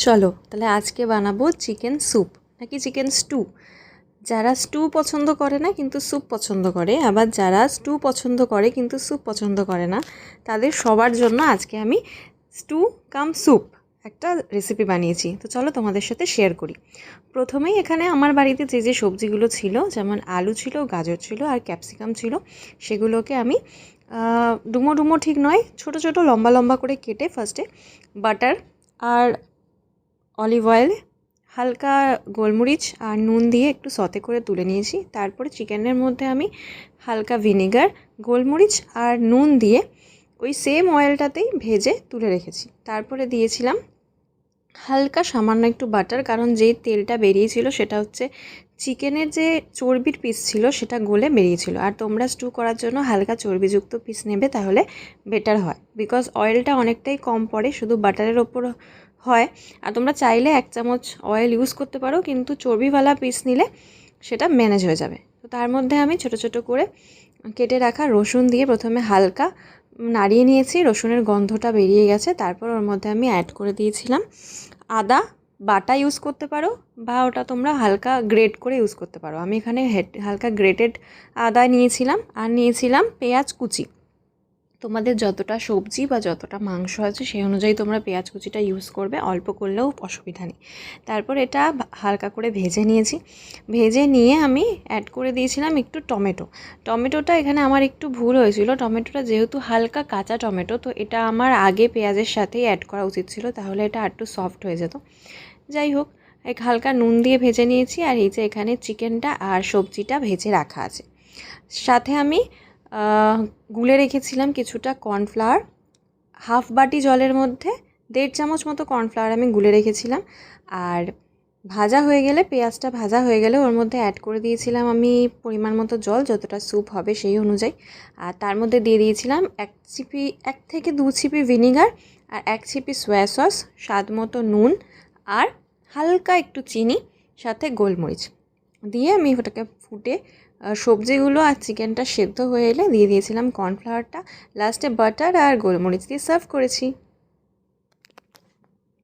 চলো তাহলে আজকে বানাবো চিকেন স্যুপ নাকি চিকেন স্টু। যারা স্টু পছন্দ করে না কিন্তু স্যুপ পছন্দ করে, আবার যারা স্টু পছন্দ করে কিন্তু স্যুপ পছন্দ করে না, তাদের সবার জন্য আজকে আমি স্টু কাম স্যুপ একটা রেসিপি বানিয়েছি। তো চলো তোমাদের সাথে শেয়ার করি। প্রথমেই এখানে আমার বাড়িতে যে যে সবজিগুলো ছিল, যেমন আলু ছিল, গাজর ছিল আর ক্যাপসিকাম ছিল, সেগুলোকে আমি ডুমো ডুমো ঠিক নয়, ছোট ছোট লম্বা লম্বা করে কেটে ফার্স্টে বাটার আর অলিভ অয়েল, হালকা গোলমরিচ আর নুন দিয়ে একটু সতে করে তুলে নিয়েছি। তারপরে চিকেনের মধ্যে আমি হালকা ভিনেগার, গোলমরিচ আর নুন দিয়ে ওই সেম অয়েলটাতেই ভেজে তুলে রেখেছি। তারপরে দিয়েছিলাম হালকা সামান্য একটু বাটার, কারণ যেই তেলটা বেরিয়েছিল সেটা হচ্ছে চিকেনের যে চর্বির পিস ছিল সেটা গলে বেরিয়েছিল। আর তোমরা স্টু করার জন্য হালকা চর্বিযুক্ত পিস নেবে, তাহলে বেটার হয়, বিকজ অয়েলটা অনেকটাই কম পড়ে, শুধু বাটারের ওপর হয়। আর তোমরা চাইলে 1 চামচ অয়েল ইউজ করতে পারো, কিন্তু চর্বিওয়ালা পিস নিলে সেটা ম্যানেজ হয়ে যাবে। তো তার মধ্যে আমি ছোট ছোট করে কেটে রাখা রসুন দিয়ে প্রথমে হালকা নাড়িয়ে নিয়েছি, রসুনের গন্ধটা বেরিয়ে গেছে। তারপর ওর মধ্যে আমি অ্যাড করে দিয়েছিলাম আদা বাটা, ইউজ করতে পারো বা ওটা তোমরা হালকা গ্রেট করে ইউজ করতে পারো। আমি এখানে হালকা গ্রেটেড আদা নিয়েছিলাম, আর নিয়েছিলাম পেঁয়াজ কুচি। তোমাদের যতটা সবজি বা যতটা মাংস আছে সেই অনুযায়ী তোমরা পেঁয়াজ কুচিটা ইউজ করবে, অল্প করলেও অসুবিধা নেই। তারপর এটা হালকা করে ভেজে নিয়েছি। ভেজে নিয়ে আমি অ্যাড করে দিয়েছিলাম একটু টমেটোটা এখানে আমার একটু ভুল হয়েছিল। টমেটোটা যেহেতু হালকা কাঁচা টমেটো, তো এটা আমার আগে পেঁয়াজের সাথেই অ্যাড করা উচিত ছিল, তাহলে এটা একটু সফট হয়ে যেত। যাই হোক, এক হালকা নুন দিয়ে ভেজে নিয়েছি। আর এই যে এখানে চিকেনটা আর সবজিটা ভেজে রাখা আছে। সাথে আমি গুলে রেখেছিলাম কিছুটা কর্নফ্লাওয়ার, হাফ বাটি জলের মধ্যে 1.5 চামচ মতো কর্নফ্লাওয়ার আমি গুলে রেখেছিলাম। আর ভাজা হয়ে গেলে, পেঁয়াজটা ভাজা হয়ে গেলে ওর মধ্যে অ্যাড করে দিয়েছিলাম আমি পরিমাণ মতো জল, যতটা স্যুপ হবে সেই অনুযায়ী। আর তার মধ্যে দিয়ে দিয়েছিলাম 1 থেকে 2 চিপি ভিনিগার আর 1 চিপি সয়া সস, স্বাদ মতো নুন আর হালকা একটু চিনি, সাথে গোলমরিচ দিয়ে আমি ওটাকে ফুটে সবজিগুলো আর চিকেনটা সেদ্ধ হয়ে এলে দিয়ে দিয়েছিলাম কর্নফ্লাওয়ারটা, লাস্টে বাটার আর গোলমরিচ দিয়ে সার্ভ করেছি।